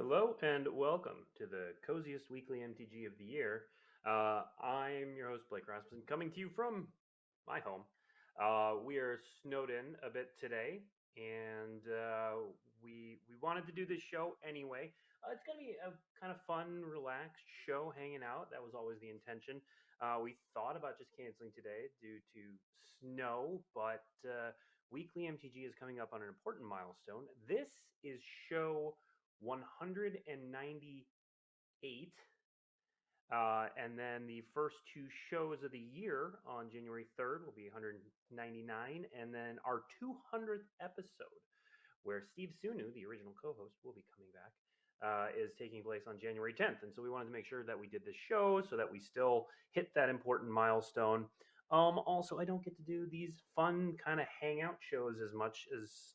Hello and welcome to the coziest weekly MTG of the year. I'm your host, Blake Rasmussen, coming to you from my home. We are snowed in a bit today, and we wanted to do this show anyway. It's going to be a kind of fun, relaxed show, hanging out. That was always the intention. We thought about just canceling today due to snow, but Weekly MTG is coming up on an important milestone. This is show 198. And then the first two shows of the year on January 3rd will be 199. And then our 200th episode, where Steve Sunu, the original co host, will be coming back, is taking place on January 10th. And so we wanted to make sure that we did this show so that we still hit that important milestone. Also, I don't get to do these fun kind of hangout shows as much as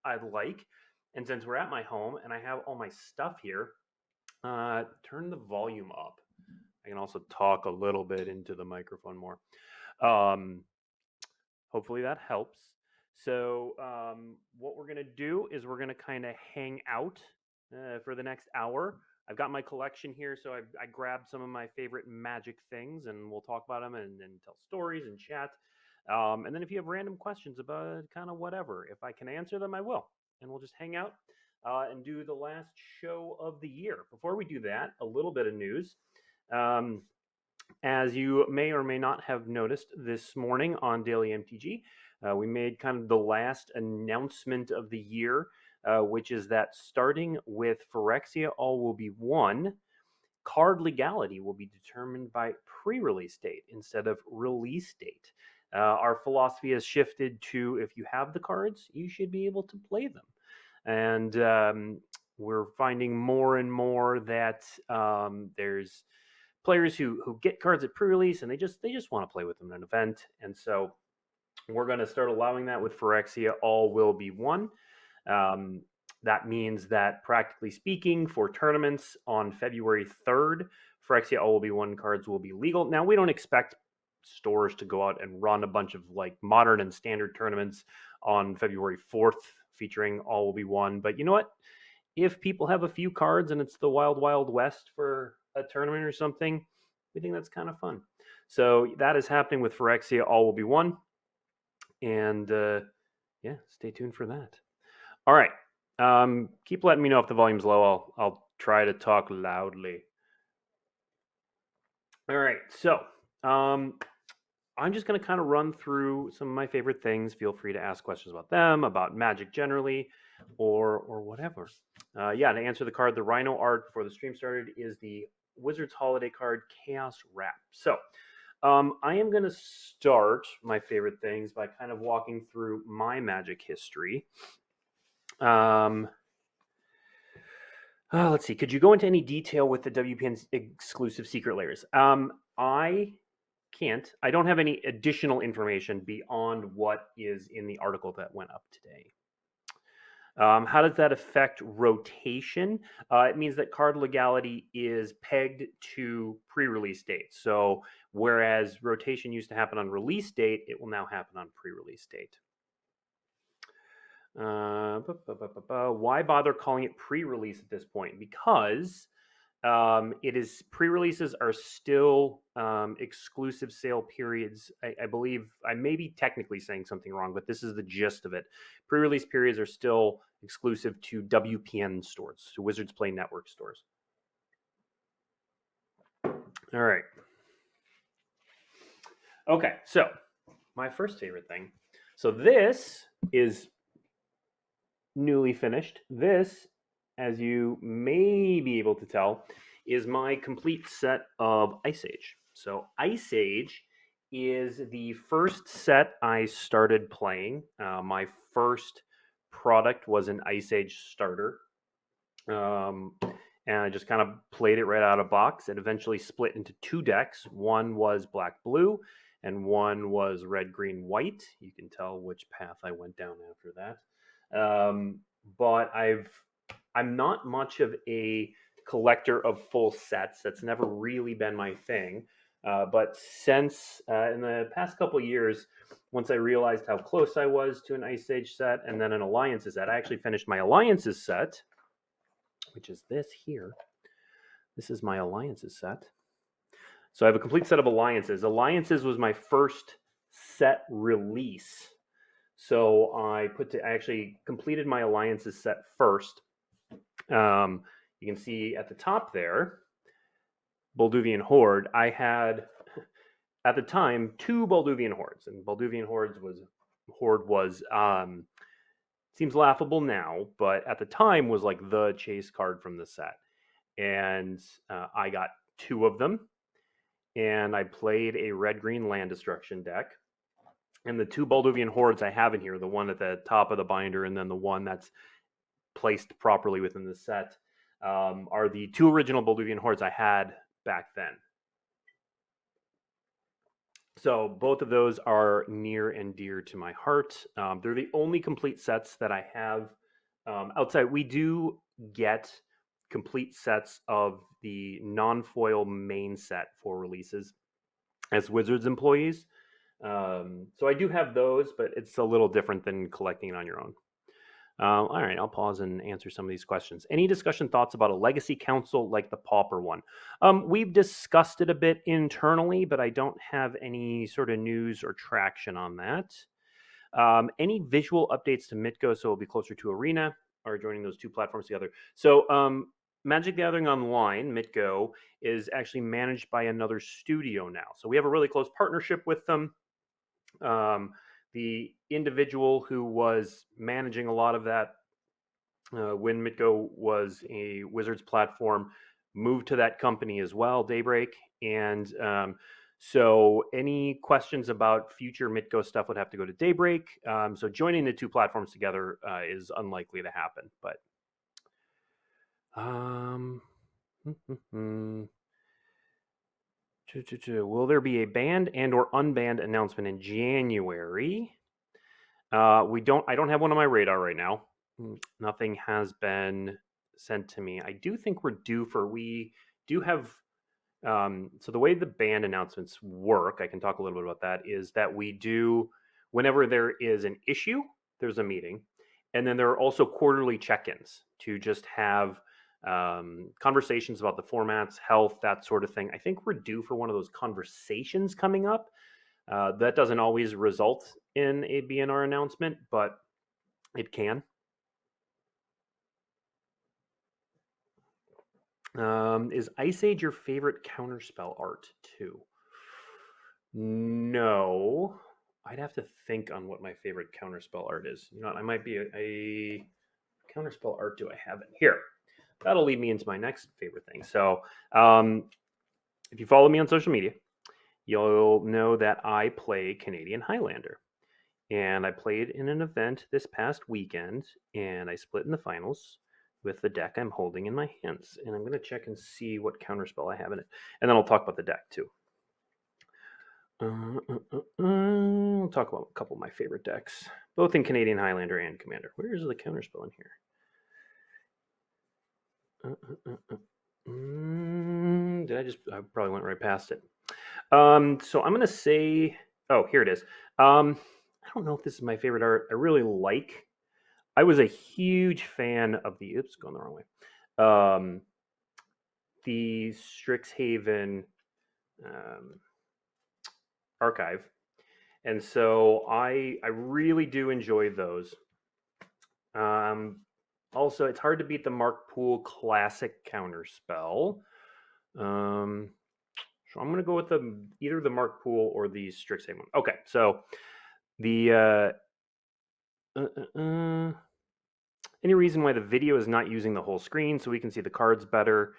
I'd like. And since we're at my home and I have all my stuff here, turn the volume up. I can also talk a little bit into the microphone more. Hopefully that helps. So, what we're going to do is we're going to kind of hang out for the next hour. I've got my collection here, so I grabbed some of my favorite Magic things, and we'll talk about them and tell stories and chat. And then if you have random questions about kind of whatever, if I can answer them, I will. And we'll just hang out and do the last show of the year. Before we do that, a little bit of news. As you may or may not have noticed this morning on Daily MTG, we made kind of the last announcement of the year, which is that starting with Phyrexia, all will be one. Card legality will be determined by pre-release date instead of release date. Our philosophy has shifted to if you have the cards, you should be able to play them. And we're finding more and more that there's players who get cards at pre-release and they just want to play with them in an event. And so we're going to start allowing that with Phyrexia. All will be one. That means that, practically speaking, for tournaments on February 3rd, Phyrexia All Will Be One cards will be legal. Now, we don't expect stores to go out and run a bunch of like modern and standard tournaments on February 4th featuring All Will Be One. But you know what? If people have a few cards and it's the Wild Wild West for a tournament or something, we think that's kind of fun. So that is happening with Phyrexia All Will Be One. And yeah, stay tuned for that. All right. Keep letting me know if the volume's low. I'll try to talk loudly. All right. So I'm just going to kind of run through some of my favorite things. Feel free to ask questions about them, about Magic generally, or whatever. Yeah, to answer the card, the Rhino art before the stream started is the Wizards Holiday card, Chaos Wrap. So I am going to start my favorite things by kind of walking through my Magic history. Let's see. Could you go into any detail with the WPN's exclusive secret layers? I can't. I don't have any additional information beyond what is in the article that went up today. How does that affect rotation? It means that card legality is pegged to pre-release date. So whereas rotation used to happen on release date, it will now happen on pre-release date. Why bother calling it pre-release at this point? Because it is pre-releases are still exclusive sale periods. I believe I may be technically saying something wrong, but this is the gist of it. Pre-release periods are still exclusive to WPN stores, to Wizards Play Network stores. All right. Okay, so my first favorite thing. So this is newly finished. This, as you may be able to tell, is my complete set of Ice Age. So Ice Age is the first set I started playing. My first product was an Ice Age starter. And I just kind of played it right out of box. It eventually split into two decks. One was black-blue, and one was red-green-white. You can tell which path I went down after that. But I'm not much of a collector of full sets. That's never really been my thing. But since in the past couple of years, once I realized how close I was to an Ice Age set and then an Alliances set, I actually finished my Alliances set which is this here. This is my alliances set. So I have a complete set of alliances. Alliances was my first set release. So I actually completed my alliances set first. You can see at the top there, Bolduvian Horde. I had at the time 2 Bolduvian Hordes, and Bolduvian Horde was seems laughable now, but at the time was like the chase card from the set, and I got 2 of them, and I played a red-green land destruction deck. And the 2 Bolduvian Hordes I have in here, the one at the top of the binder and then the one that's placed properly within the set, are the 2 original Bolduvian Hordes I had back then. So both of those are near and dear to my heart. They're the only complete sets that I have outside. We do get complete sets of the non-foil main set for releases as Wizards employees. So I do have those, but it's a little different than collecting it on your own. All right, I'll pause and answer some of these questions. Any discussion thoughts about a legacy council like the Pauper one? We've discussed it a bit internally, but I don't have any sort of news or traction on that. Any visual updates to Mitgo so it'll be closer to Arena or joining those 2 platforms together? So Magic the Gathering Online, Mitgo, is actually managed by another studio now. So we have a really close partnership with them. The individual who was managing a lot of that when Mitgo was a Wizards platform moved to that company as well, Daybreak. And so any questions about future Mitgo stuff would have to go to Daybreak. So joining the 2 platforms together is unlikely to happen. But will there be a banned and or unbanned announcement in January? I don't have one on my radar right now. Nothing has been sent to me. I do think we do have, so the way the band announcements work, I can talk a little bit about that, is that we do, whenever there is an issue, there's a meeting. And then there are also quarterly check-ins to just have conversations about the formats, health, that sort of thing. I think we're due for one of those conversations coming up. That doesn't always result in a BNR announcement, but it can. Is Ice Age your favorite counterspell art too? No. I'd have to think on what my favorite counterspell art is. You know what, I might be a counterspell art. Do I have it here? That'll lead me into my next favorite thing. So if you follow me on social media, you'll know that I play Canadian Highlander. And I played in an event this past weekend, and I split in the finals with the deck I'm holding in my hands. And I'm going to check and see what counterspell I have in it. And then I'll talk about the deck, too. I'll talk about a couple of my favorite decks, both in Canadian Highlander and Commander. Where is the counterspell in here? I probably went right past it. So I'm going to say, oh, here it is. I don't know if this is my favorite art. I was a huge fan of going the wrong way. The Strixhaven archive. And so I really do enjoy those. Also, it's hard to beat the Mark Poole Classic Counterspell. So I'm going to go with either the Mark Poole or the Strixhaven one. Okay, so the any reason why the video is not using the whole screen so we can see the cards better?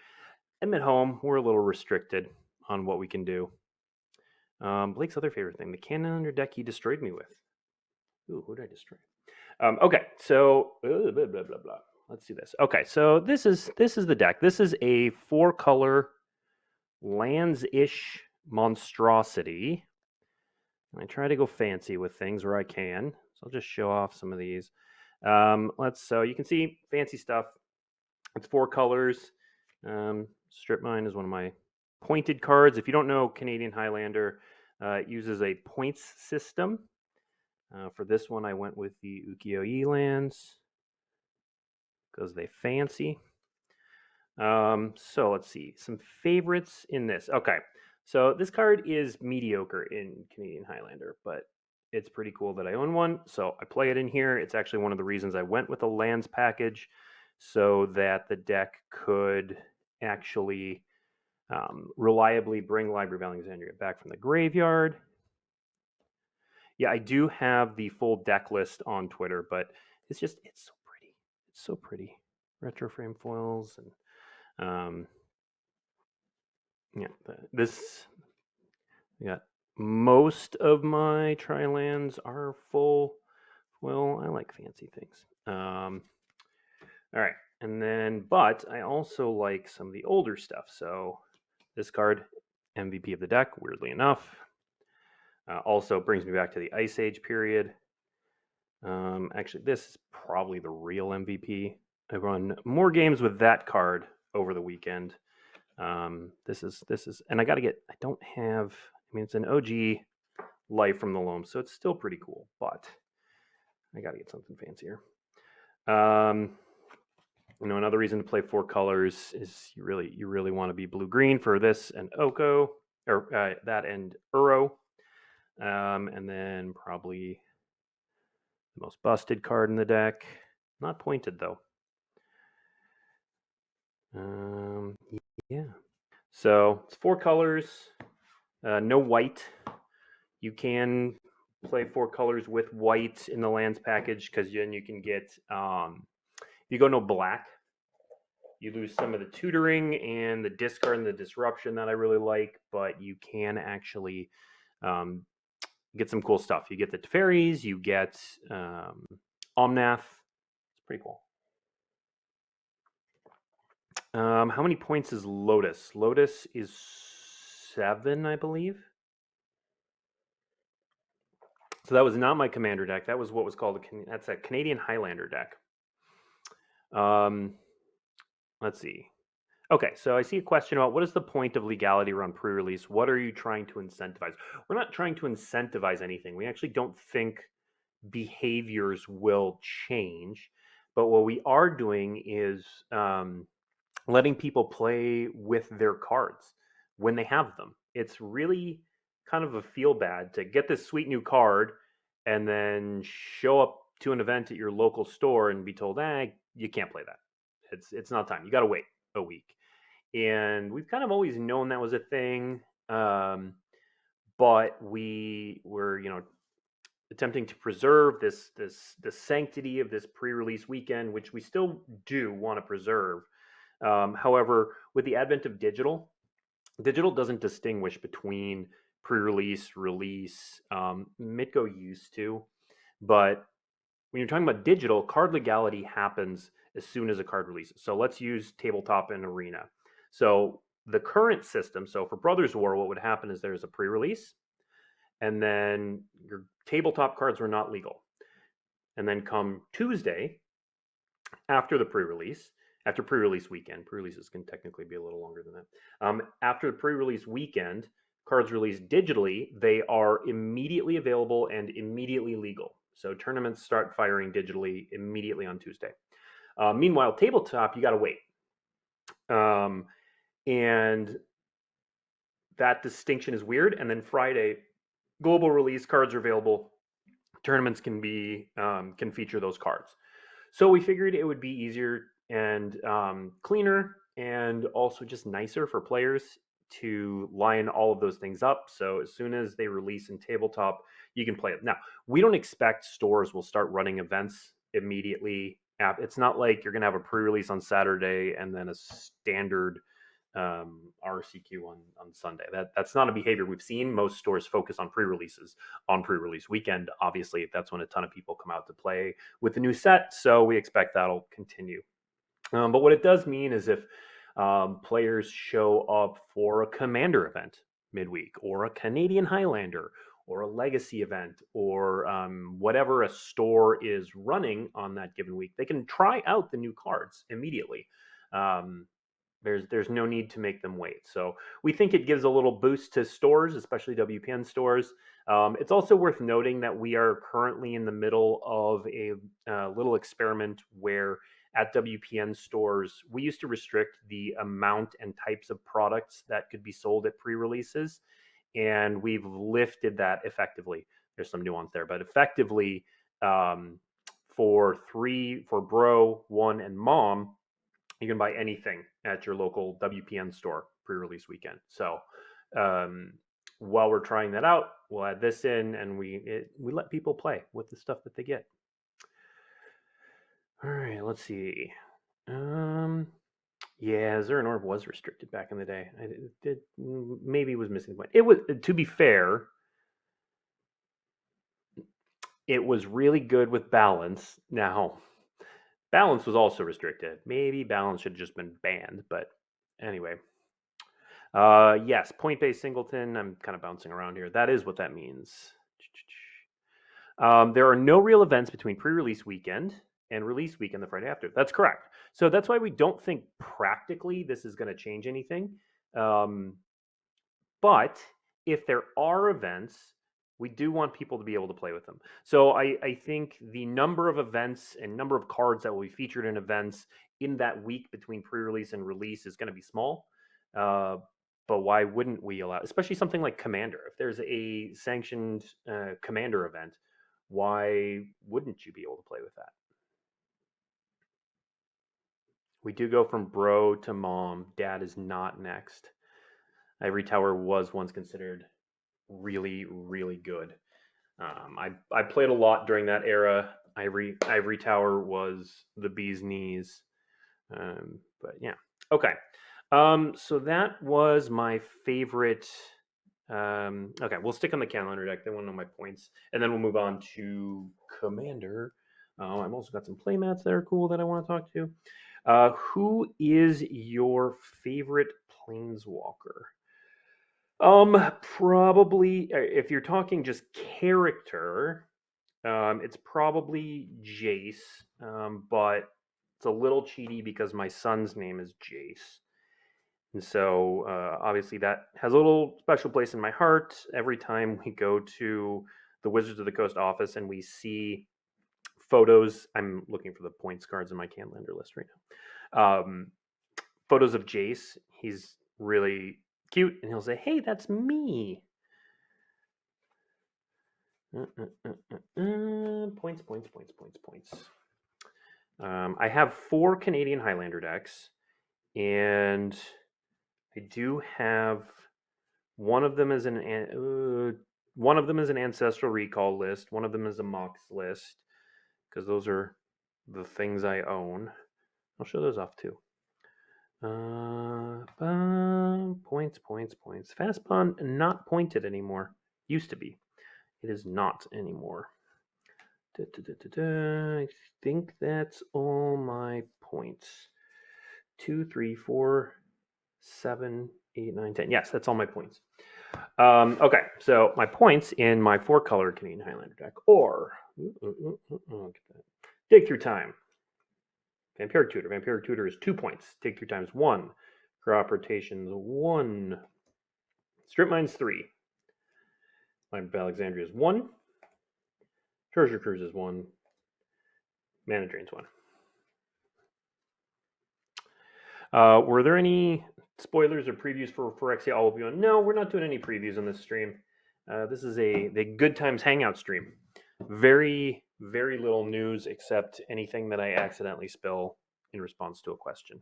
I'm at home. We're a little restricted on what we can do. Blake's other favorite thing, the cannon under deck he destroyed me with. Ooh, who did I destroy? Okay, so blah, blah, blah, blah. Let's do this. Okay, so this is the deck. This is a 4-color lands-ish monstrosity. And I try to go fancy with things where I can. So I'll just show off some of these. So you can see fancy stuff. It's 4 colors. Strip Mine is one of my pointed cards. If you don't know Canadian Highlander, it uses a points system. For this one, I went with the Ukiyo-e lands because they fancy. So let's see some favorites in this. Okay, so this card is mediocre in Canadian Highlander, but it's pretty cool that I own one. So I play it in here. It's actually one of the reasons I went with a lands package, so that the deck could actually reliably bring Library of Alexandria back from the graveyard. Yeah, I do have the full deck list on Twitter, but it's so pretty. It's so pretty. Retro frame foils and yeah, this yeah. Most of my tri-lands are full. Well, I like fancy things. All right, and then but I also like some of the older stuff. So this card, MVP of the deck, weirdly enough, also brings me back to the Ice Age period. Actually, this is probably the real MVP. I run more games with that card over the weekend. This is, and I got to get. I don't have. I mean, it's an OG Life from the Loam, so it's still pretty cool. But I got to get something fancier. Another reason to play 4 colors is you really want to be blue green for this and Oko, or that and Uro, and then probably the most busted card in the deck. Not pointed though. Yeah. So it's 4 colors, no white. You can play 4 colors with white in the lands package because then you can get. If you go no black, you lose some of the tutoring and the discard and the disruption that I really like, but you can actually get some cool stuff. You get the Teferis, you get Omnath. It's pretty cool. How many points is Lotus? Lotus is 7, I believe. So that was not my commander deck. That was what was called that's a Canadian Highlander deck. Let's see. Okay, so I see a question about what is the point of legality around pre-release? What are you trying to incentivize? We're not trying to incentivize anything. We actually don't think behaviors will change, but what we are doing is letting people play with their cards when they have them. It's really kind of a feel bad to get this sweet new card and then show up to an event at your local store and be told, you can't play that. It's not time. You got to wait a week. And we've kind of always known that was a thing, but we were, attempting to preserve the sanctity of this pre-release weekend, which we still do want to preserve. However, with the advent of digital doesn't distinguish between pre-release, release. Mitgo used to, but when you're talking about digital, card legality happens as soon as a card releases. So let's use tabletop and arena. So the current system, so for Brothers War, what would happen is there's a pre-release, and then your tabletop cards were not legal. And then come Tuesday, after the pre-release, after pre-release weekend, pre-releases can technically be a little longer than that. After the pre-release weekend, cards released digitally, they are immediately available and immediately legal. So tournaments start firing digitally immediately on Tuesday. Meanwhile, tabletop, you got to wait. And that distinction is weird. And then Friday, global release cards are available. Tournaments can feature those cards. So we figured it would be easier and cleaner and also just nicer for players to line all of those things up. So as soon as they release in tabletop, you can play it. Now, we don't expect stores will start running events immediately. It's not like you're going to have a pre-release on Saturday and then a standard RCQ on Sunday. That's not a behavior we've seen. Most stores focus on pre-releases on pre-release weekend. Obviously, that's when a ton of people come out to play with the new set. So we expect that'll continue. But what it does mean is if players show up for a Commander event midweek, or a Canadian Highlander, or a Legacy event, or whatever a store is running on that given week, they can try out the new cards immediately. There's no need to make them wait. So we think it gives a little boost to stores, especially WPN stores. It's also worth noting that we are currently in the middle of a little experiment where at WPN stores, we used to restrict the amount and types of products that could be sold at pre-releases, and we've lifted that effectively. There's some nuance there, but effectively, um, for Bro, One, and Mom, you can buy anything at your local WPN store pre-release weekend. So um, while we're trying that out, we'll add this in, and we let people play with the stuff that they get. All right, let's see. Um, yeah, Zero was restricted back in the day. It maybe was missing the point. It was, to be fair, it was really good with balance. Now, balance was also restricted. Maybe balance should have just been banned, but anyway. Yes, point-based singleton. I'm kind of bouncing around here. That is what that means. There are no real events between pre-release weekend and release weekend the Friday after. That's correct. So that's why we don't think practically this is going to change anything. But if there are events, we do want people to be able to play with them. So I think the number of events and number of cards that will be featured in events in that week between pre-release and release is going to be small. But why wouldn't we allow, especially something like Commander? If there's a sanctioned Commander event, why wouldn't you be able to play with that? We do go from bro to mom. Dad is not next. Ivory Tower was once considered really, really good. I played a lot during that era. Ivory Tower was the bee's knees. But yeah, okay. So that was my favorite. Okay, we'll stick on the calendar deck. They want to know my points, and then we'll move on to Commander. I've also got some playmats that are cool that I want to talk to. Who is your favorite planeswalker? Probably if you're talking just character, it's probably Jace. But it's a little cheaty because my son's name is Jace. And so obviously that has a little special place in my heart. Every time we go to the Wizards of the Coast office and we see photos, I'm looking for the points cards in my calendar list right now. Photos of Jace, he's really cute, and he'll say, "Hey, that's me." Points, points, points, points, points. I have 4 Canadian Highlander decks, and I do have one of them is one of them is an Ancestral Recall list. One of them is a Mox list, because those are the things I own. I'll show those off too. Points, points, points. Fast Pawn not pointed anymore. Used to be. It is not anymore. I think that's all my points. 2, 3, 4, 7, 8, 9, 10. Yes, that's all my points. Okay, so my points in my 4-color Canadian Highlander deck are Dig Through Time. Vampiric Tutor. Vampiric Tutor is 2 points. Dig Through Time is 1. Crop Rotations 1. Strip Mines 3. Line of Alexandria is 1. Treasure Cruise is 1. Mana Drains 1. Were there any spoilers or previews for Phyrexia All of You? No, we're not doing any previews on this stream. This is the Good Times Hangout stream. Very, very little news except anything that I accidentally spill in response to a question.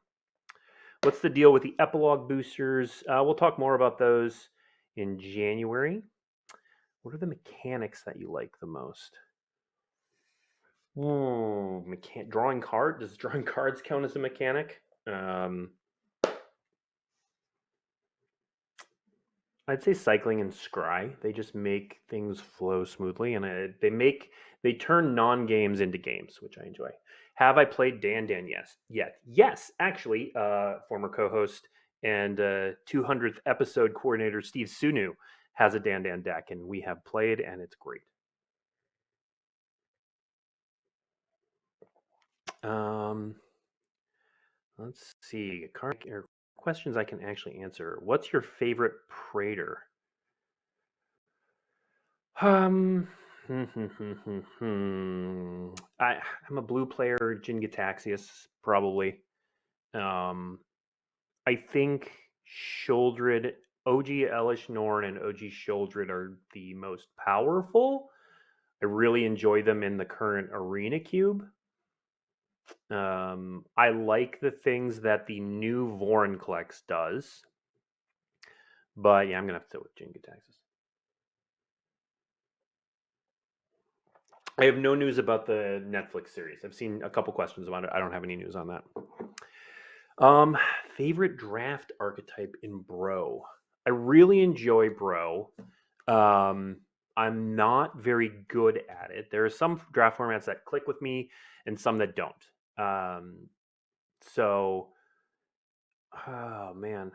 What's the deal with the epilogue boosters? We'll talk more about those in January. What are the mechanics that you like the most? Drawing card. Does drawing cards count as a mechanic? I'd say cycling and scry. They just make things flow smoothly, and they turn non-games into games, which I enjoy. Have I played Dan? Yes, yes. Actually, former co-host and 200th episode coordinator Steve Sunu has a Dan deck, and we have played, and it's great. Let's see. Questions I can actually answer. What's your favorite Praetor? I'm a blue player, Jin-Gitaxias, probably. Um, I think Sheoldred, OG Elish Norn, and OG Sheoldred are the most powerful. I really enjoy them in the current Arena Cube. I like the things that the new Vorinclex does, but yeah, I'm gonna have to sit with Jin-Gitaxias. I have no news about the Netflix series. I've seen a couple questions about it. I don't have any news on that. Um, Favorite draft archetype in Bro. I really enjoy Bro. Um, I'm not very good at it. There are some draft formats that click with me and some that don't. So, oh man,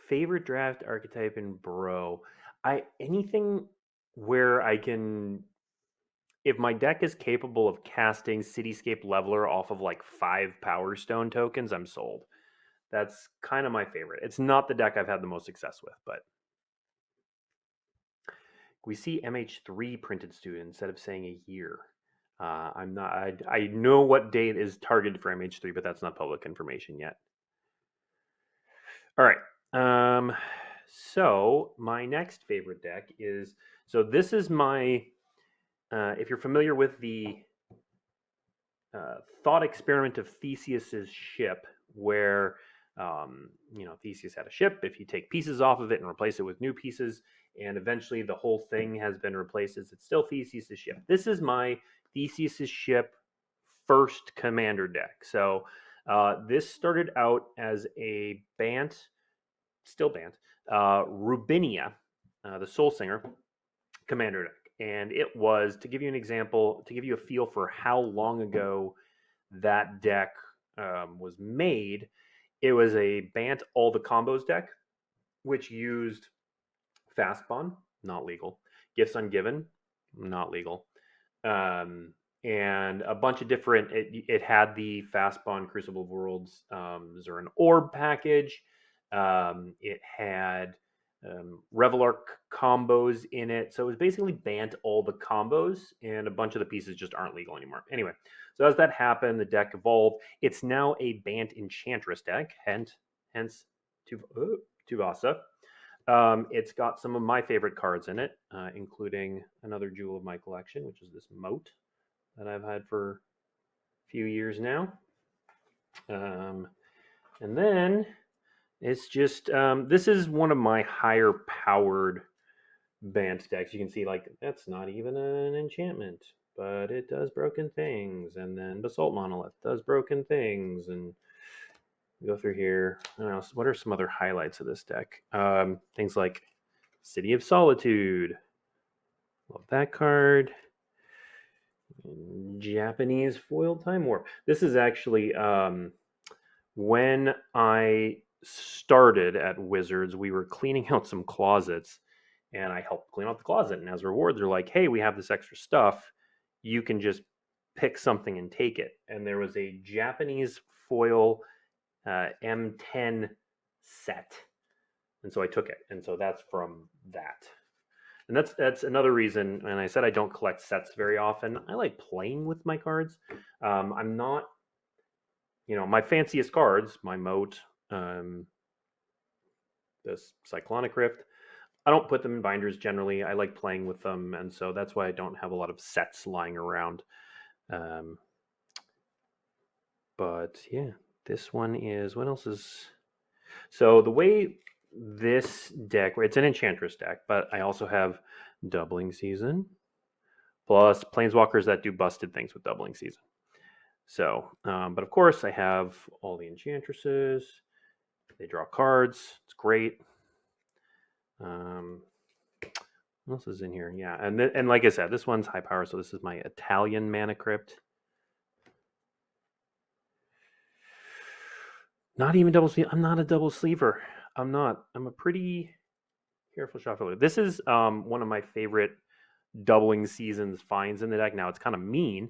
favorite draft archetype in Bro. I anything where I can, if my deck is capable of casting Cityscape Leveler off of like 5 Power Stone tokens, I'm sold. That's kind of my favorite. It's not the deck I've had the most success with, but we see MH3 printed student instead of saying a year. I'm not. I know what date is targeted for MH3, but that's not public information yet. All right. So my next favorite deck is, so this is my. If you're familiar with the thought experiment of Theseus's ship, where Theseus had a ship. If you take pieces off of it and replace it with new pieces, and eventually the whole thing has been replaced, as it's still Theseus's ship. This is my Theseus's ship first commander deck. So this started out as a Bant, still Bant, Rubinia, the Soul Singer commander deck. And it was, to give you an example, to give you a feel for how long ago that deck was made, it was a Bant all the combos deck, which used Fast Bond, not legal. Gifts Ungiven, not legal. Um, and a bunch of different. It had the Fast Bond Crucible of Worlds Zuran Orb package. It had Revelark combos in it. So it was basically banned all the combos, and a bunch of the pieces just aren't legal anymore. Anyway, so as that happened, the deck evolved. It's now a banned Enchantress deck, hence Tuvasa. It's got some of my favorite cards in it, including another jewel of my collection, which is this moat that I've had for a few years now. Um, and then it's just this is one of my higher powered Bant decks. You can see, like, that's not even an enchantment, but it does broken things. And then Basalt Monolith does broken things. And go through here. I don't know, what are some other highlights of this deck? Things like City of Solitude. Love that card. Japanese foil time warp. This is actually when I started at Wizards, we were cleaning out some closets, and I helped clean out the closet. And as a reward, they're like, "Hey, we have this extra stuff. You can just pick something and take it." And there was a Japanese foil M10 set, and so I took it. And so that's from that. And that's another reason. And I said I don't collect sets very often. I like playing with my cards. I'm not, my fanciest cards, my Moat, this Cyclonic Rift. I don't put them in binders generally. I like playing with them, and so that's why I don't have a lot of sets lying around. Um, but yeah, this one is, what else is? So the way this deck, it's an Enchantress deck, but I also have Doubling Season, plus Planeswalkers that do busted things with Doubling Season. So, but of course, I have all the Enchantresses. They draw cards. It's great. What else is in here? Yeah, and like I said, this one's high power, so this is my Italian Mana Crypt. Not even double sleeve. I'm not a double sleever. I'm not. I'm a pretty careful shuffler. This is one of my favorite doubling seasons finds in the deck. Now it's kind of mean.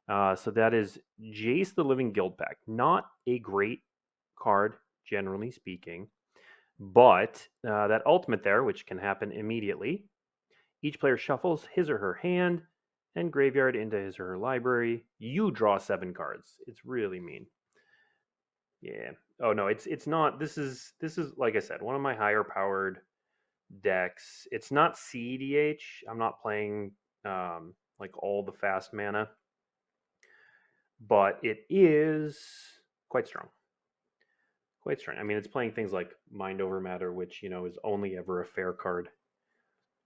So that is Jace the Living Guildpact. Not a great card, generally speaking, but that ultimate there, which can happen immediately. Each player shuffles his or her hand. and graveyard into his or her library. You draw 7 cards. It's really mean. Yeah. Oh no, it's not. This is like I said, one of my higher powered decks. It's not CEDH. I'm not playing like all the fast mana, but it is quite strong. Quite strong. I mean, it's playing things like Mind Over Matter, which is only ever a fair card.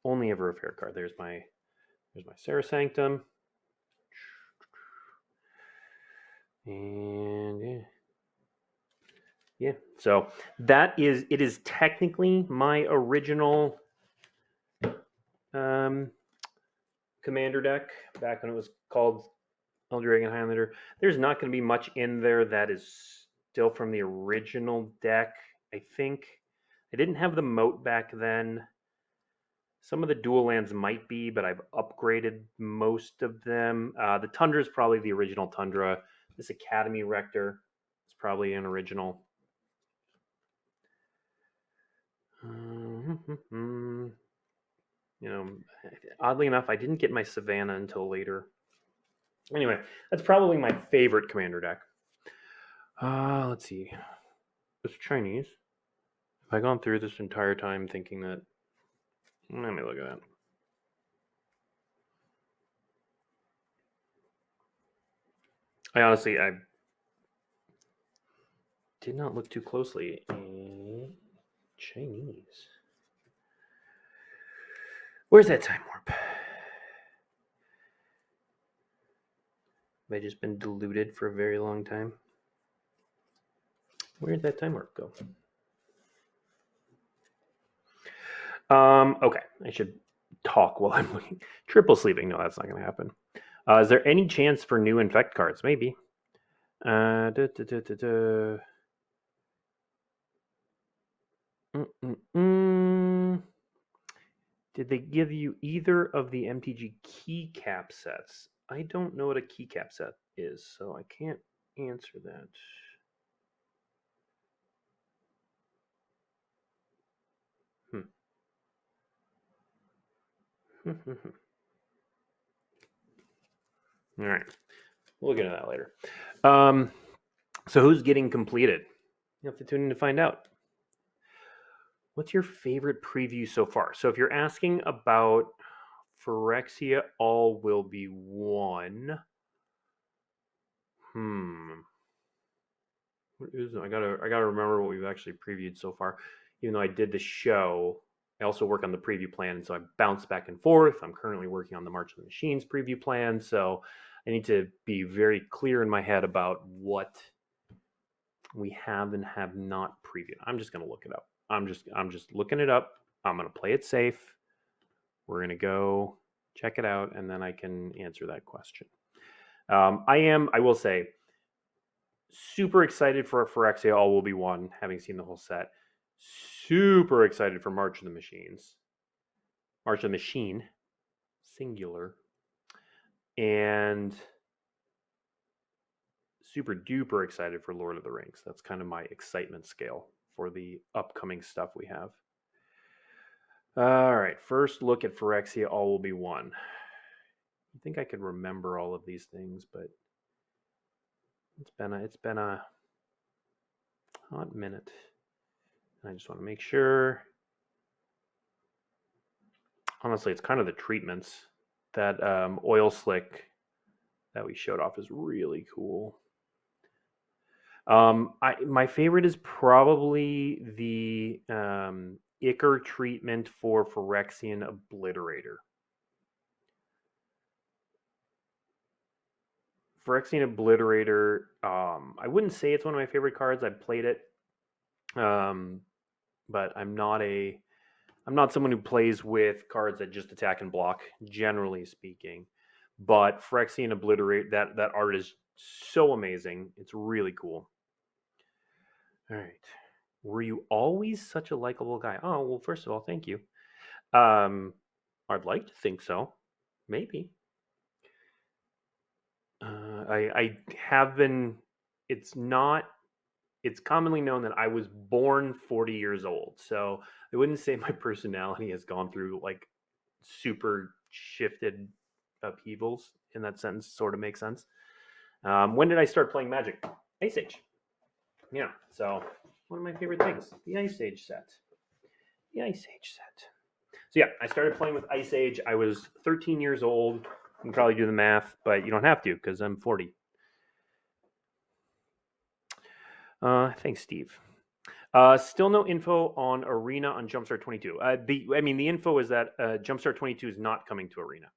Only ever a fair card. There's my Sarah Sanctum, and yeah. So it is technically my original commander deck back when it was called Eldragon Highlander. There's not going to be much in there that is still from the original deck. I think I didn't have the moat back then. Some of the dual lands might be, but I've upgraded most of them. The Tundra is probably the original Tundra. This Academy Rector is probably an original. Oddly enough, I didn't get my Savannah until later. Anyway, that's probably my favorite commander deck. Let's see. It's Chinese. Have I gone through this entire time thinking that? Let me look at that. I did not look too closely. Chinese. Where's that time warp? Have I just been diluted for a very long time? Where'd that time warp go? Okay, I should talk while I'm looking. Triple sleeping. No, that's not going to happen. Is there any chance for new infect cards? Maybe. Did they give you either of the MTG keycap sets? I don't know what a keycap set is, so I can't answer that. All right. We'll get into that later. So who's getting completed? You have to tune in to find out. What's your favorite preview so far? So if you're asking about Phyrexia, all will be one. What is it? I gotta remember what we've actually previewed so far. Even though I did the show, I also work on the preview plan, and so I bounce back and forth. I'm currently working on the March of the Machines preview plan, so I need to be very clear in my head about what we have and have not previewed. I'm just gonna look it up. I'm just looking it up. I'm gonna play it safe. We're gonna go check it out, and then I can answer that question. I will say, super excited for Phyrexia All Will Be One, having seen the whole set. Super excited for March of the Machines. March of the Machine, singular. And super duper excited for Lord of the Rings. That's kind of my excitement scale for the upcoming stuff we have. All right, first look at Phyrexia All Will Be One. I think I could remember all of these things, but it's been a hot minute. I just want to make sure. Honestly, it's kind of the treatments. That oil slick that we showed off is really cool. My favorite is probably the Ichor treatment for Phyrexian Obliterator. Phyrexian Obliterator, I wouldn't say it's one of my favorite cards. I've played it, but I'm not someone who plays with cards that just attack and block, generally speaking. But Phyrexian Obliterate, that art is so amazing. It's really cool. All right. Were you always such a likable guy? Oh, well, first of all, thank you. I'd like to think so. Maybe. I have been. It's not. It's commonly known that I was born 40 years old. So I wouldn't say my personality has gone through like super shifted upheavals in that sentence sort of makes sense. When did I start playing Magic? Ice Age. Yeah, so one of my favorite things, the Ice Age set. The Ice Age set. So yeah, I started playing with Ice Age. I was 13 years old. You can probably do the math, but you don't have to because I'm 40. Thanks, Steve. Still no info on Arena on Jumpstart 22. The info is that Jumpstart 22 is not coming to Arena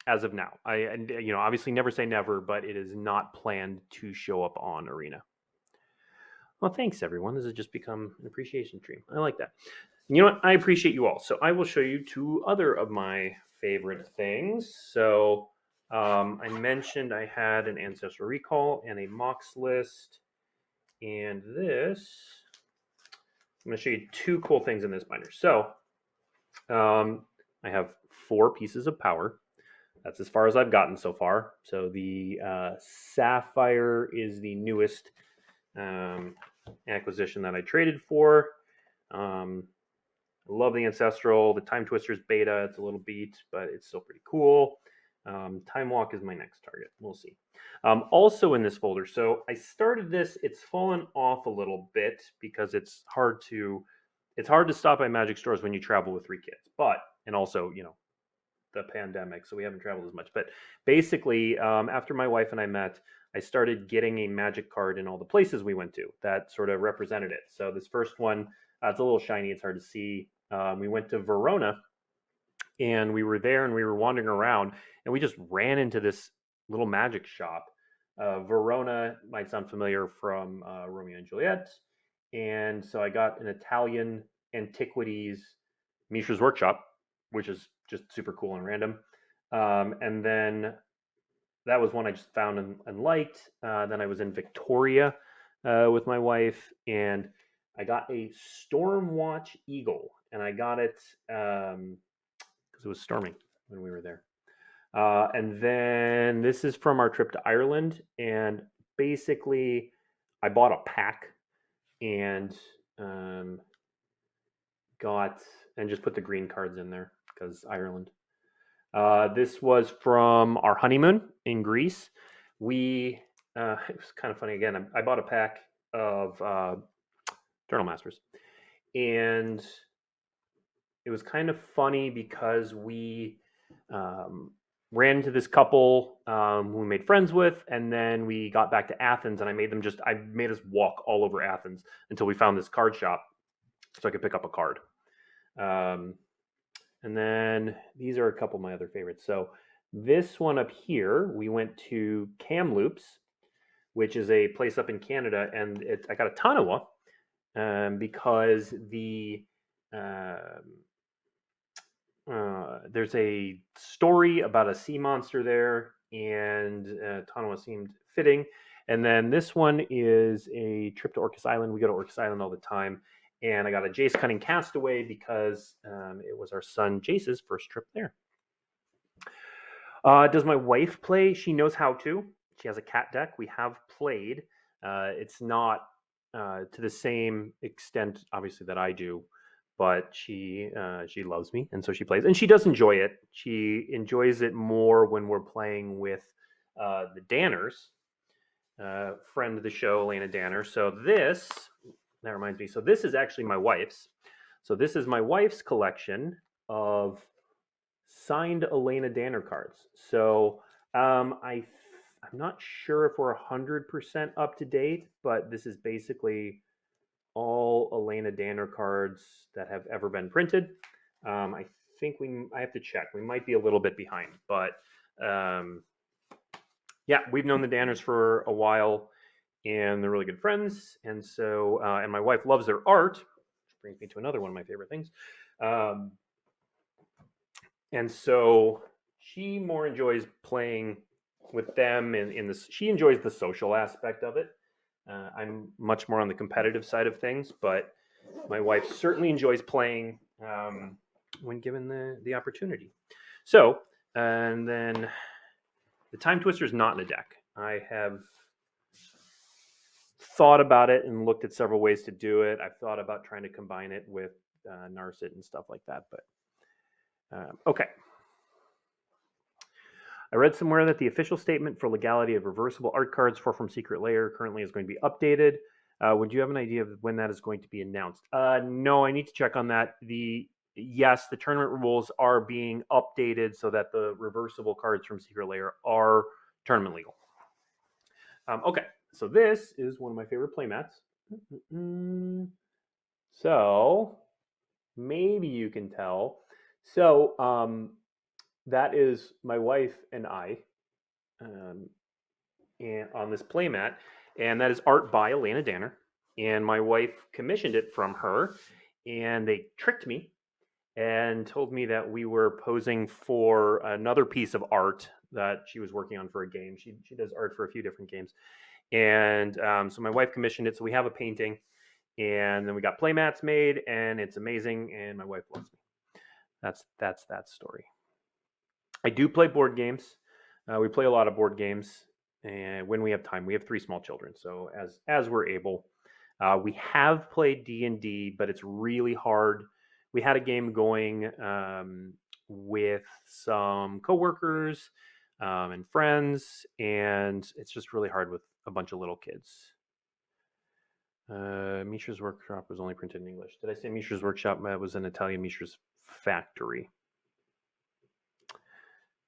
as of now. Obviously never say never, but it is not planned to show up on Arena. Well, thanks everyone. This has just become an appreciation stream. I like that. You know what? I appreciate you all. So I will show you two other of my favorite things. So I mentioned I had an Ancestral Recall and a Mox list. And this, I'm going to show you two cool things in this binder. So I have 4 pieces of power. That's as far as I've gotten so far. So the Sapphire is the newest acquisition that I traded for. I love the Ancestral. The Time Twister's beta. It's a little beat, but it's still pretty cool. Time Walk is my next target. We'll see. Also in this folder, so I started this. It's fallen off a little bit because it's hard to stop by Magic stores when you travel with 3 kids. And also, the pandemic, so we haven't traveled as much. But basically, after my wife and I met, I started getting a Magic card in all the places we went to that sort of represented it. So this first one, it's a little shiny. It's hard to see. We went to Verona, and we were there, and we were wandering around, and we just ran into this little Magic shop. Verona might sound familiar from Romeo and Juliet, and so I got an Italian antiquities Mishra's Workshop, which is just super cool and random. And then that was one I just found and liked. Then I was in Victoria with my wife, and I got a Stormwatch Eagle, and I got it because it was storming when we were there. And then this is from our trip to Ireland, and basically I bought a pack and just put the green cards in there because Ireland. This was from our honeymoon in Greece. It was kind of funny again. I bought a pack of Journal Masters, and it was kind of funny because we ran into this couple who we made friends with, and then we got back to Athens, and I made us walk all over Athens until we found this card shop so I could pick up a card. And then these are a couple of my other favorites. So this one up here, we went to Kamloops, which is a place up in Canada, and I got a Tanawa because there's a story about a sea monster there, and Tanawa seemed fitting. And then this one is a trip to Orcas Island. We go to Orcas Island all the time. And I got a Jace Cunning Castaway because it was our son Jace's first trip there. Does my wife play? She knows how to. She has a cat deck. We have played. It's not to the same extent, obviously, that I do, but she loves me, and so she plays. And she does enjoy it. She enjoys it more when we're playing with the Danners, friend of the show, Elena Danner. So that reminds me. So this is actually my wife's. So this is my wife's collection of signed Elena Danner cards. So I'm not sure if we're 100% up to date, but this is basically all Elena Danner cards that have ever been printed. I think I have to check. We might be a little bit behind, but yeah, we've known the Danners for a while, and they're really good friends. And so, and my wife loves their art, which brings me to another one of my favorite things. And so she more enjoys playing with them in this. She enjoys the social aspect of it. I'm much more on the competitive side of things, but my wife certainly enjoys playing when given the opportunity. So, and then the Time Twister is not in a deck. I have thought about it and looked at several ways to do it. I've thought about trying to combine it with Narset and stuff like that. But okay. I read somewhere that the official statement for legality of reversible art cards for from Secret Lair currently is going to be updated. Would you have an idea of when that is going to be announced? No, I need to check on that. Yes, the tournament rules are being updated so that the reversible cards from Secret Lair are tournament legal. Okay, so this is one of my favorite playmats. So maybe you can tell. So that is my wife and I, and on this playmat, and that is art by Elena Danner. And my wife commissioned it from her, and they tricked me and told me that we were posing for another piece of art that she was working on for a game. She does art for a few different games, and so my wife commissioned it. So we have a painting, and then we got playmats made, and it's amazing. And my wife loves me. That's that story. I do play board games. We play a lot of board games, and when we have time, we have three small children. So as we're able, we have played D&D, but it's really hard. We had a game going with some coworkers and friends, and it's just really hard with a bunch of little kids. Mishra's Workshop was only printed in English. Did I say Mishra's Workshop? That was an Italian Mishra's factory.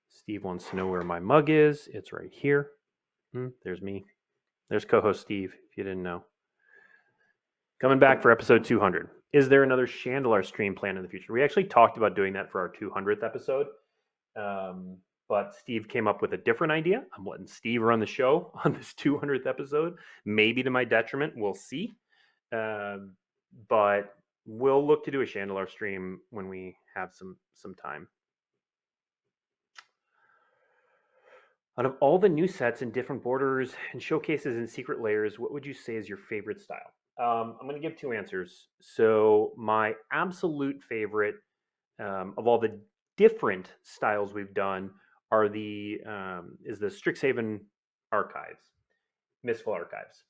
Steve wants to know where my mug is. It's right here. There's me. There's co-host Steve, if you didn't know. Coming back for episode 200. Is there another Chandelar stream planned in the future? We actually talked about doing that for our 200th episode, but Steve came up with a different idea. I'm letting Steve run the show on this 200th episode, maybe to my detriment. We'll see. But we'll look to do a Chandelar stream when we have some time. Out of all the new sets and different borders and showcases and secret layers, what would you say is your favorite style? I'm going to give two answers. So my absolute favorite of all the different styles we've done are is the Strixhaven Archives, Mystical Archives.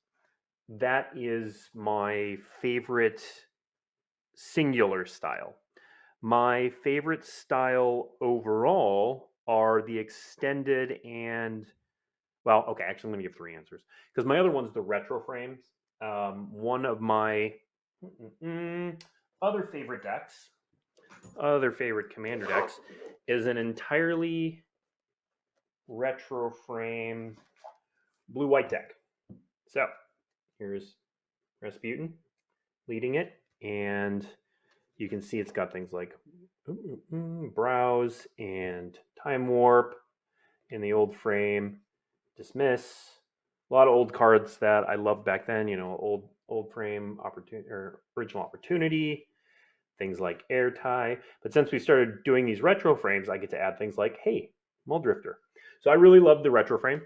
That is my favorite singular style. My favorite style overall are the extended and actually, let me give three answers because my other one's the retro frames. One of my other favorite decks, other favorite commander decks, is an entirely retro frame blue-white deck. So here's Rasputin leading it, and you can see it's got things like Browse and Time Warp in the old frame, Dismiss. A lot of old cards that I loved back then. Old frame opportunity or original opportunity, things like Air Tie. But since we started doing these retro frames, I get to add things like Muldrifter. So I really love the retro frame.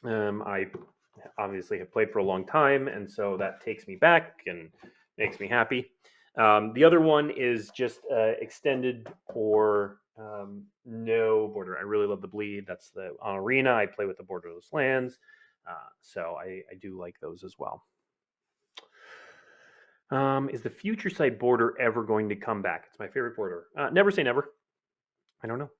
I obviously have played for a long time, and so that takes me back and makes me happy. The other one is just extended or no border. I really love the bleed. That's on Arena. I play with the borderless lands, so I do like those as well. Is the future sight border ever going to come back? It's my favorite border. Never say never. I don't know.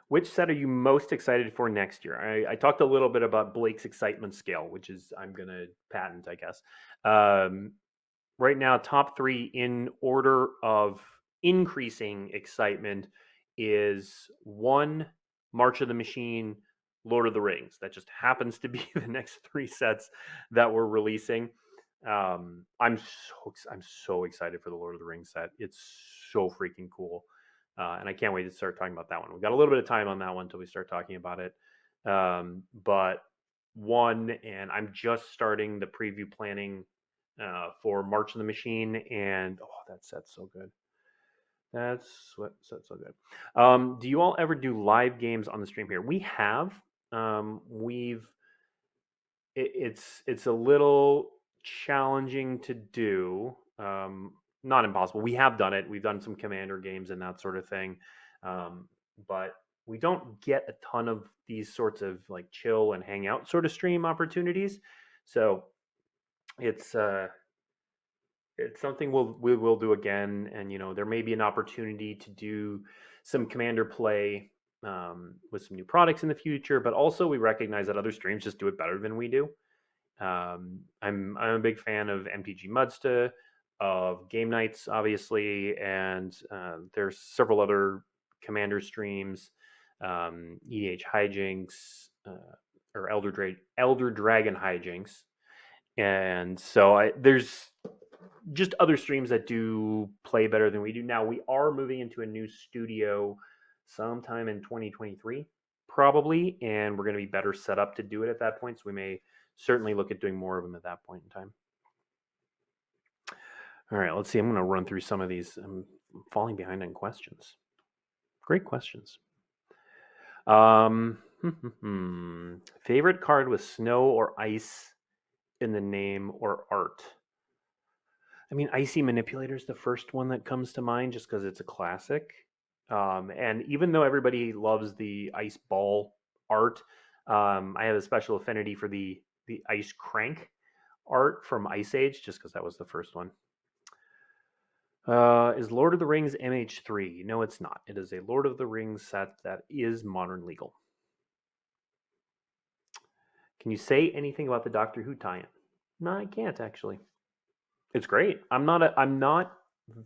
Which set are you most excited for next year? I talked a little bit about Blake's excitement scale, which is I'm going to patent, I guess. Right now, top three in order of increasing excitement is 1, March of the Machine, Lord of the Rings. That just happens to be the next three sets that we're releasing. I'm so excited for the Lord of the Rings set. It's so freaking cool. And I can't wait to start talking about that one. We've got a little bit of time on that one until we start talking about it. But and I'm just starting the preview planning for March of the Machine, and that set's so good. That's so good. Do you all ever do live games on the stream here? We have. It's a little challenging to do. Not impossible. We have done it. We've done some commander games and that sort of thing, but we don't get a ton of these sorts of like chill and hang out sort of stream opportunities. So it's something we will do again, and there may be an opportunity to do some commander play with some new products in the future, but also we recognize that other streams just do it better than we do. I'm a big fan of MTG Mudsta, of Game Nights, obviously, and there's several other Commander streams, EDH Hijinks, or Elder Dragon Hijinks, and so there's just other streams that do play better than we do. Now we are moving into a new studio sometime in 2023, probably, and we're going to be better set up to do it at that point. So we may certainly look at doing more of them at that point in time. All right, let's see. I'm going to run through some of these. I'm falling behind on questions. Great questions. Favorite card with snow or ice in the name or art? I mean, Icy Manipulator is the first one that comes to mind just because it's a classic. And even though everybody loves the Ice Ball art, I have a special affinity for the Ice Crank art from Ice Age just because that was the first one. Is Lord of the Rings MH3? No, it's not. It is a Lord of the Rings set that is modern legal. Can you say anything about the Doctor Who tie-in? No, I can't actually. It's great. I'm not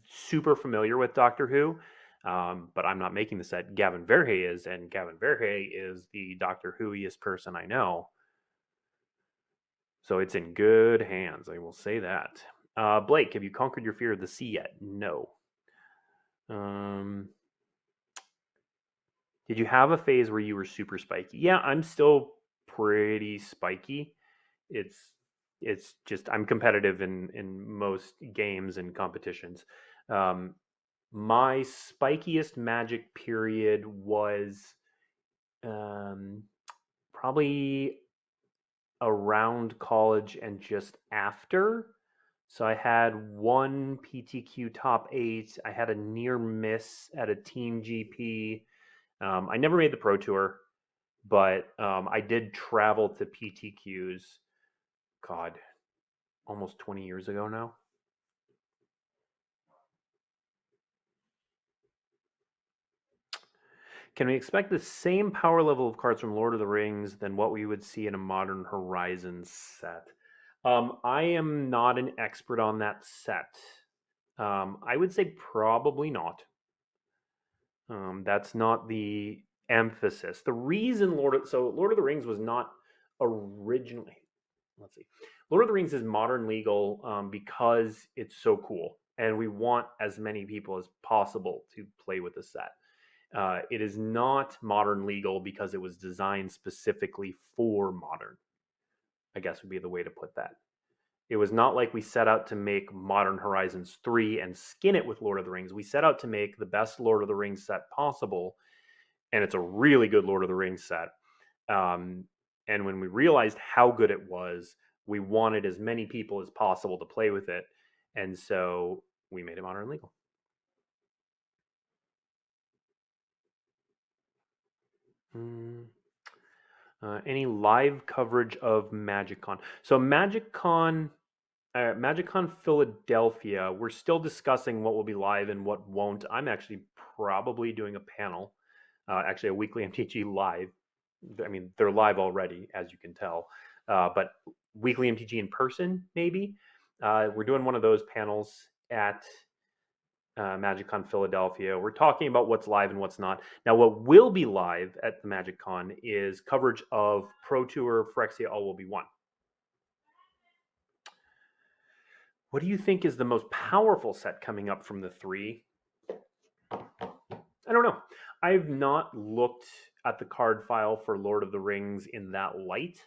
super familiar with Doctor Who, but I'm not making the set. Gavin Verhey is, and Gavin Verhey is the Doctor Who-iest person I know. So it's in good hands. I will say that. Blake, have you conquered your fear of the sea yet? No. Did you have a phase where you were super spiky? Yeah, I'm still pretty spiky. It's just I'm competitive in most games and competitions. My spikiest Magic period was probably around college and just after. So I had one PTQ top 8. I had a near miss at a team GP. I never made the Pro Tour, but I did travel to PTQs. God, almost 20 years ago now. Can we expect the same power level of cards from Lord of the Rings than what we would see in a modern Horizons set? I am not an expert on that set. I would say probably not. That's not the emphasis. The reason Lord of the Rings was not originally. Let's see. Lord of the Rings is modern legal because it's so cool, and we want as many people as possible to play with the set. It is not modern legal because it was designed specifically for modern, I guess would be the way to put that. It was not like we set out to make Modern Horizons 3 and skin it with Lord of the Rings. We set out to make the best Lord of the Rings set possible, and it's a really good Lord of the Rings set. And when we realized how good it was, we wanted as many people as possible to play with it, and so we made it modern legal. Any live coverage of MagicCon? So MagicCon Philadelphia, we're still discussing what will be live and what won't. I'm actually probably doing a panel, actually a weekly MTG live. I mean, they're live already, as you can tell, but weekly MTG in person, maybe. We're doing one of those panels at MagicCon Philadelphia. We're talking about what's live and what's not. Now, what will be live at the MagicCon is coverage of Pro Tour Phyrexia All Will Be One. What do you think is the most powerful set coming up from the three? I don't know. I've not looked at the card file for Lord of the Rings in that light,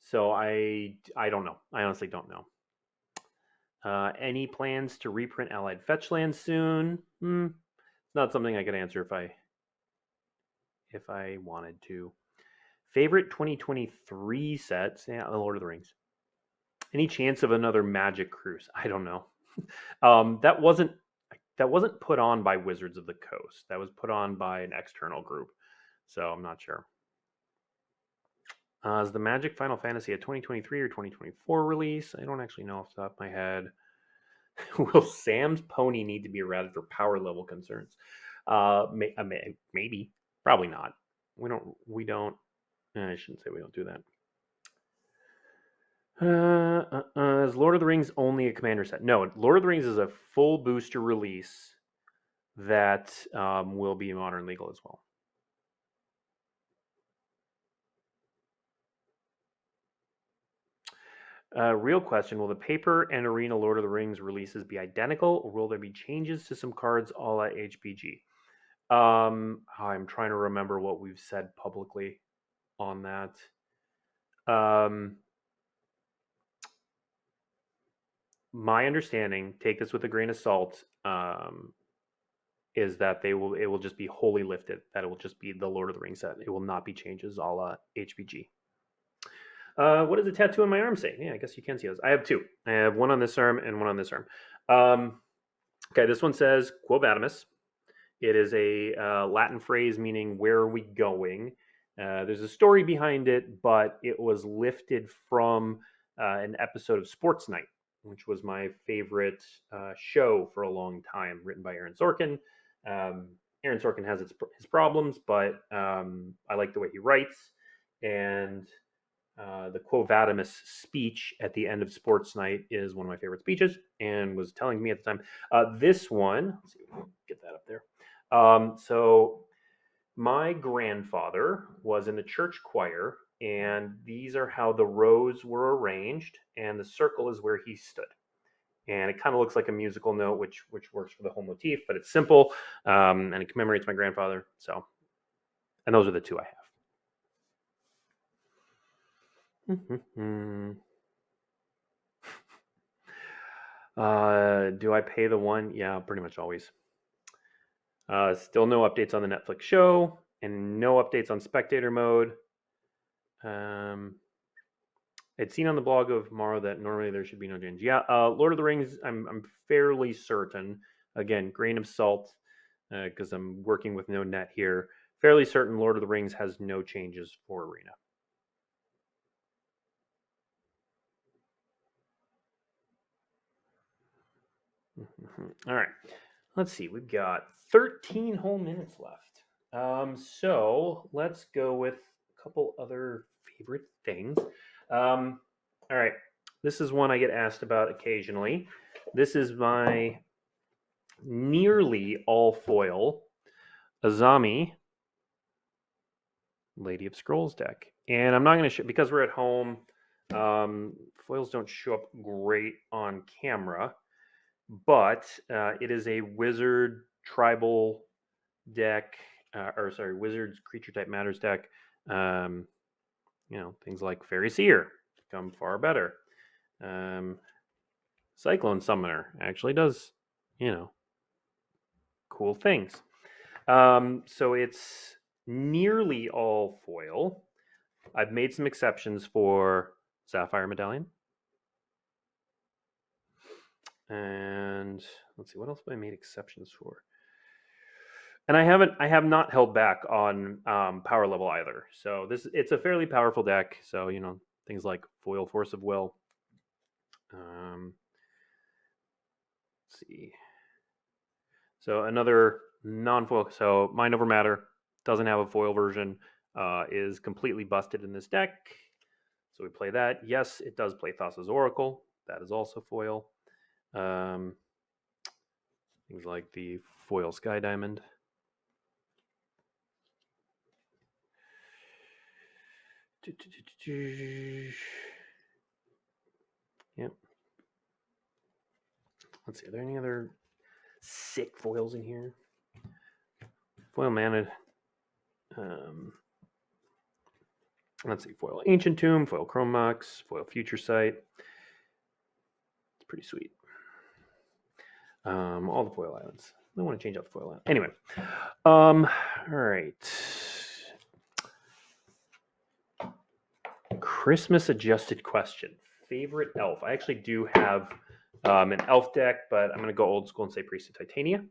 so I don't know. I honestly don't know. Any plans to reprint Allied Fetchland soon? It's not something I could answer if I wanted to. Favorite 2023 sets? Yeah, Lord of the Rings. Any chance of another Magic Cruise? I don't know. That wasn't put on by Wizards of the Coast. That was put on by an external group. So I'm not sure. Is the Magic Final Fantasy a 2023 or 2024 release? I don't actually know off the top of my head. Will Sam's pony need to be routed for power level concerns? Maybe. Probably not. We don't. I shouldn't say we don't do that. Is Lord of the Rings only a commander set? No, Lord of the Rings is a full booster release that will be modern legal as well. Real question: will the paper and arena Lord of the Rings releases be identical, or will there be changes to some cards a la HBG? I'm trying to remember what we've said publicly on that. My understanding, take this with a grain of salt, is that it will just be wholly lifted. That it will just be the Lord of the Rings set. It will not be changes a la HBG. What does the tattoo on my arm say? Yeah, I guess you can see those. I have two. I have one on this arm and one on this arm. Okay, this one says Quo Vadimus. It is a Latin phrase meaning "Where are we going?" There's a story behind it, but it was lifted from an episode of Sports Night, which was my favorite show for a long time, written by Aaron Sorkin. Aaron Sorkin has his problems, but I like the way he writes. And the Quo Vadimus speech at the end of Sports Night is one of my favorite speeches, and was telling me at the time. This one, let's see if we can get that up there. So my grandfather was in the church choir, and these are how the rows were arranged, and the circle is where he stood. And it kind of looks like a musical note, which works for the whole motif, but it's simple, and it commemorates my grandfather. So, and those are the two I have. Do I pay the one? Yeah, pretty much always. Still no updates on the Netflix show, and no updates on spectator mode. I'd seen on the blog of Morrow that normally there should be no change. Yeah, Lord of the Rings, I'm fairly certain. Again, grain of salt, because I'm working with no net here. Fairly certain Lord of the Rings has no changes for Arena. All right, let's see. We've got 13 whole minutes left. So let's go with a couple other favorite things. All right, this is one I get asked about occasionally. This is my nearly all foil Azami Lady of Scrolls deck. And I'm not going to show, because we're at home, foils don't show up great on camera, but it is a wizard tribal deck, wizards creature type matters deck. Things like Fairy Seer become far better. Cyclone Summoner actually does, cool things. So it's nearly all foil. I've made some exceptions for Sapphire Medallion. And let's see, what else have I made exceptions for? And I have not held back on power level either. So it's a fairly powerful deck. So, things like foil Force of Will. Let's see. So another non-foil. So Mind Over Matter doesn't have a foil version. Is completely busted in this deck. So we play that. Yes, it does play Thassa's Oracle. That is also foil. Things like the foil Sky Diamond. Yep. Let's see. Are there any other sick foils in here? Foil Mana. Let's see. Foil Ancient Tomb, foil Chrome Mox, foil Future Sight. It's pretty sweet. All the foil islands. I want to change out the foil island. Anyway. All right. Christmas adjusted question. Favorite elf? I actually do have an elf deck, but I'm going to go old school and say Priest of Titania.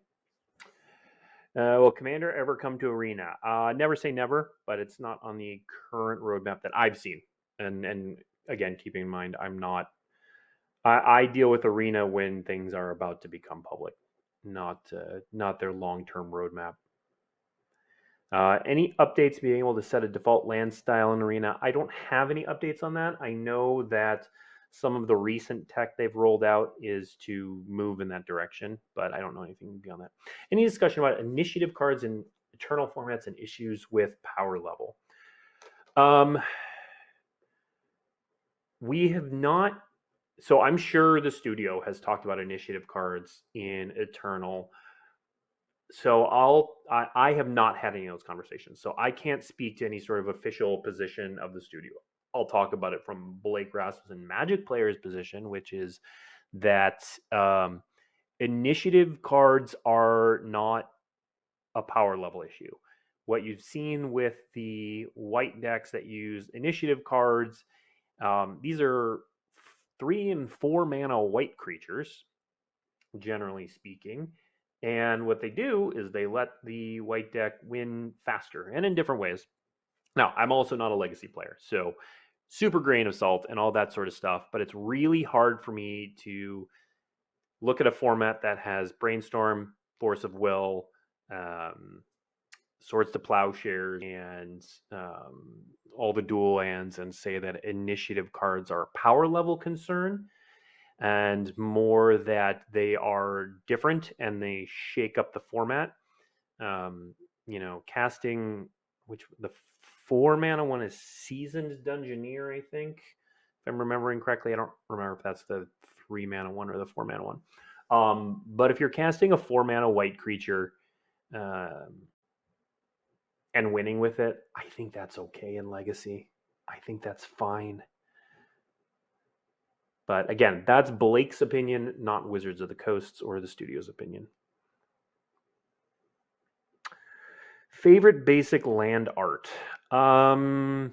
Will Commander ever come to Arena? Never say never, but it's not on the current roadmap that I've seen. And again, keeping in mind, I deal with Arena when things are about to become public, not their long-term roadmap. Any updates being able to set a default land style in Arena? I don't have any updates on that. I know that some of the recent tech they've rolled out is to move in that direction, but I don't know anything beyond that. Any discussion about initiative cards in Eternal formats and issues with power level? Um, we have not. So I'm sure the studio has talked about initiative cards in Eternal. So I have not had any of those conversations. So I can't speak to any sort of official position of the studio. I'll talk about it from Blake Rasmussen, Magic player's position, which is that initiative cards are not a power level issue. What you've seen with the white decks that use initiative cards, these are 3 and 4 mana white creatures, generally speaking. And what they do is they let the white deck win faster and in different ways. Now, I'm also not a legacy player, so super grain of salt and all that sort of stuff, but it's really hard for me to look at a format that has Brainstorm, Force of Will, um, Swords to Plowshares, and all the dual lands and say that initiative cards are a power level concern and more that they are different and they shake up the format. Casting, which the 4 mana one is Seasoned Dungeoneer, I think, if I'm remembering correctly. I don't remember if that's the 3 mana one or the 4 mana one. But if you're casting a 4 mana white creature and winning with it, I think that's okay in Legacy. I think that's fine. But again, that's Blake's opinion, not Wizards of the Coast's or the studio's opinion. Favorite basic land art. I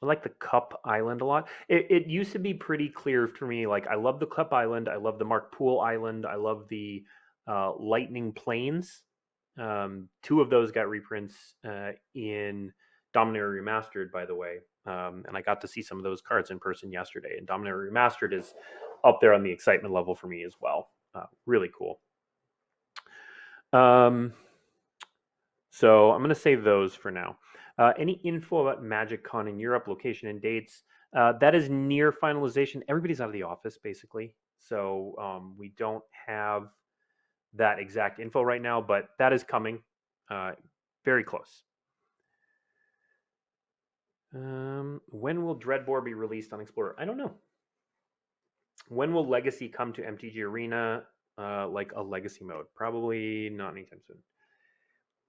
like the Cup Island a lot. It used to be pretty clear for me. Like, I love the Cup Island. I love the Mark Poole Island. I love the Lightning Plains. Two of those got reprints in Dominaria Remastered, by the way. And I got to see some of those cards in person yesterday. And Dominaria Remastered is up there on the excitement level for me as well. Really cool. So I'm going to save those for now. Any info about Magic Con in Europe, location and dates? That is near finalization. Everybody's out of the office, basically. So we don't have that exact info right now, but that is coming very close. When will Dreadbore be released on Explorer? I don't know. When will Legacy come to MTG Arena, like a Legacy mode? Probably not anytime soon.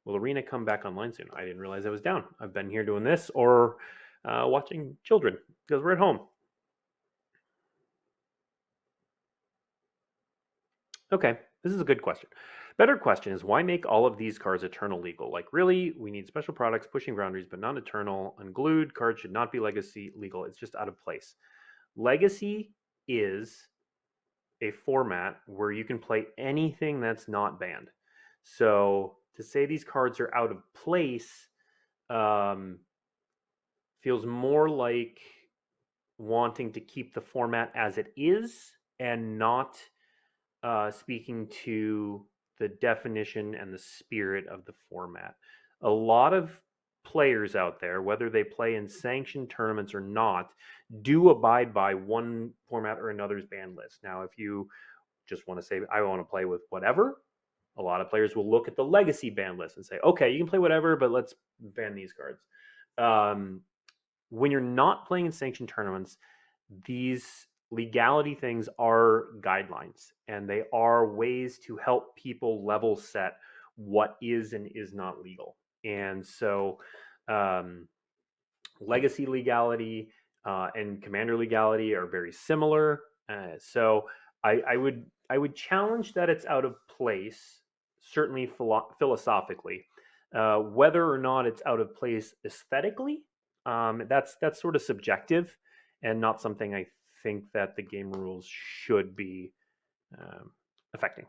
Will Arena come back online soon? I didn't realize I was down. I've been here doing this or watching children because we're at home. Okay, this is a good question. Better question is why make all of these cards eternal legal? Like, really, we need special products pushing boundaries, but not eternal. Unglued cards should not be legacy legal. It's just out of place. Legacy is a format where you can play anything that's not banned. So to say these cards are out of place feels more like wanting to keep the format as it is and not speaking to the definition and the spirit of the format. A lot of players out there, whether they play in sanctioned tournaments or not, do abide by one format or another's ban list. Now, if you just want to say, I want to play with whatever, a lot of players will look at the legacy ban list and say, okay, you can play whatever, but let's ban these cards. When you're not playing in sanctioned tournaments, these legality things are guidelines and they are ways to help people level set what is and is not legal. And so, legacy legality and commander legality are very similar. So I would challenge that it's out of place, certainly philosophically. Whether or not it's out of place aesthetically, that's sort of subjective and not something I think that the game rules should be affecting.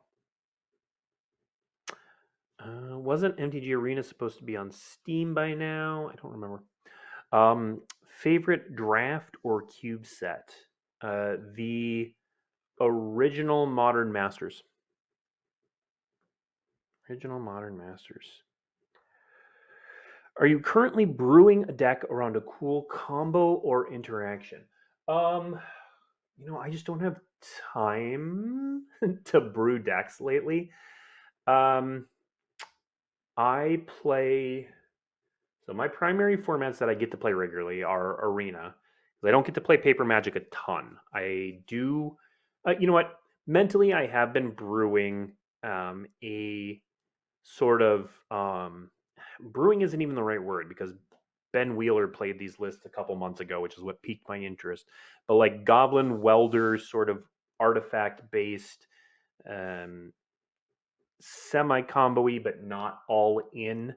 Wasn't MTG Arena supposed to be on Steam by now? I don't remember. Favorite draft or cube set? The original Modern Masters. Original Modern Masters. Are you currently brewing a deck around a cool combo or interaction? Um, I just don't have time to brew decks lately. Um, I play so my primary formats that I get to play regularly are Arena. I don't get to play Paper Magic a ton. I do, you know what? Mentally, I have been brewing a sort of brewing isn't even the right word because Ben Wheeler played these lists a couple months ago, which is what piqued my interest. But like Goblin Welder, sort of artifact based, um, semi combo-y, but not all in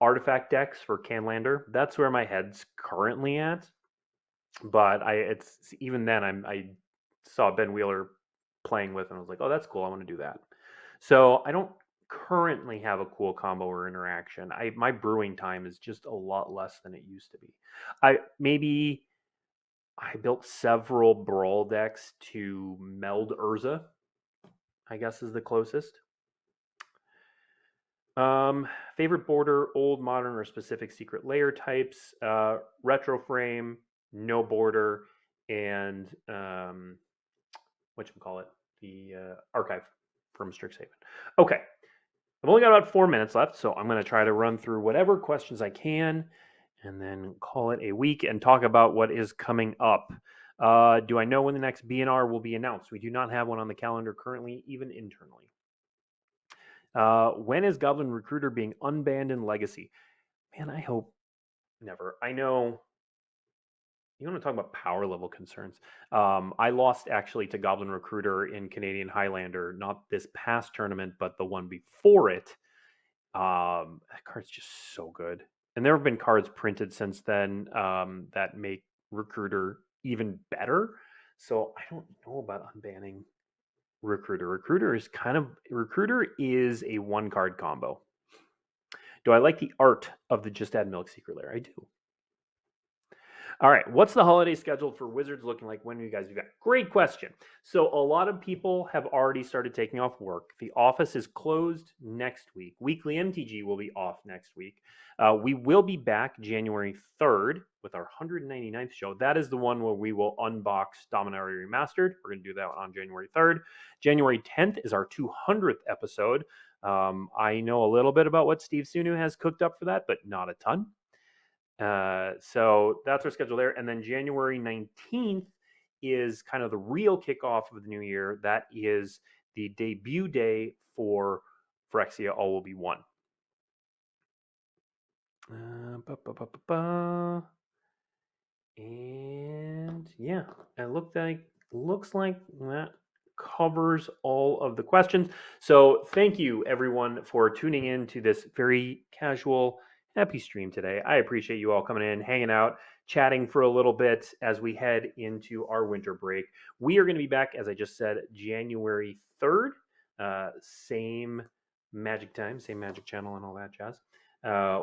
artifact decks for Canlander. That's where my head's currently at. But it's even then I saw Ben Wheeler playing with and I was like, oh, that's cool. I want to do that. So I don't currently have a cool combo or interaction. My brewing time is just a lot less than it used to be. I built several brawl decks to meld Urza, I guess is the closest. Favorite border, old, modern, or specific secret layer types. Retro frame, no border, and what you call it, the archive from Strixhaven. Okay, I've only got about 4 minutes left, so I'm going to try to run through whatever questions I can, and then call it a week and talk about what is coming up. Do I know when the next BNR will be announced? We do not have one on the calendar currently, even internally. When is Goblin Recruiter being unbanned in Legacy? Man, I hope never. I know you want to talk about power level concerns. I lost actually to Goblin Recruiter in Canadian Highlander, not this past tournament, but the one before it. That card's just so good. And there have been cards printed since then that make Recruiter even better. So I don't know about unbanning Recruiter. Recruiter is a one card combo. Do I like the art of the Just Add Milk Secret Lair? I do. All right, what's the holiday schedule for Wizards looking like? When will you guys be back? Great question. So a lot of people have already started taking off work. The office is closed next week. Weekly MTG will be off next week. We will be back January 3rd with our 199th show. That is the one where we will unbox Dominaria Remastered. We're going to do that on January 3rd. January 10th is our 200th episode. I know a little bit about what Steve Sunu has cooked up for that, but not a ton. So that's our schedule there. And then January 19th is kind of the real kickoff of the new year. That is the debut day for Phyrexia All Will Be One. And yeah, it looks like that covers all of the questions. So thank you everyone for tuning in to this very casual, happy stream today. I appreciate you all coming in, hanging out, chatting for a little bit as we head into our winter break. We are going to be back, as I just said, January 3rd. Same magic time, same magic channel, and all that jazz.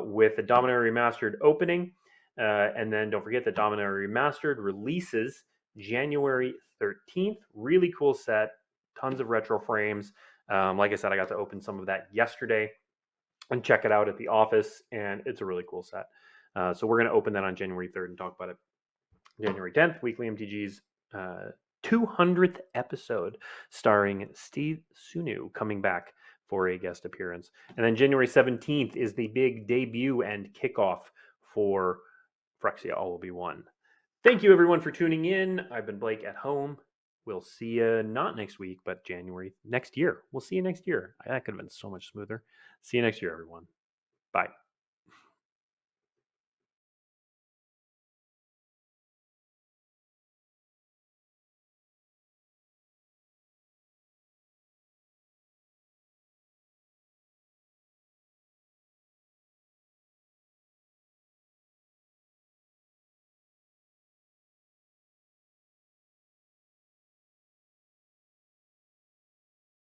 With the Dominaria Remastered opening. And then don't forget that Dominaria Remastered releases January 13th. Really cool set, tons of retro frames. Like I said, I got to open some of that yesterday and check it out at the office, and it's a really cool set. So we're going to open that on January 3rd and talk about it. January 10th, Weekly MTG's 200th episode starring Steve Sunu coming back for a guest appearance. And then January 17th is the big debut and kickoff for Phyrexia All Will Be One. Thank you everyone for tuning in. I've been Blake at home. We'll see you not next week, but January next year. We'll see you next year. That could have been so much smoother. See you next year, everyone. Bye.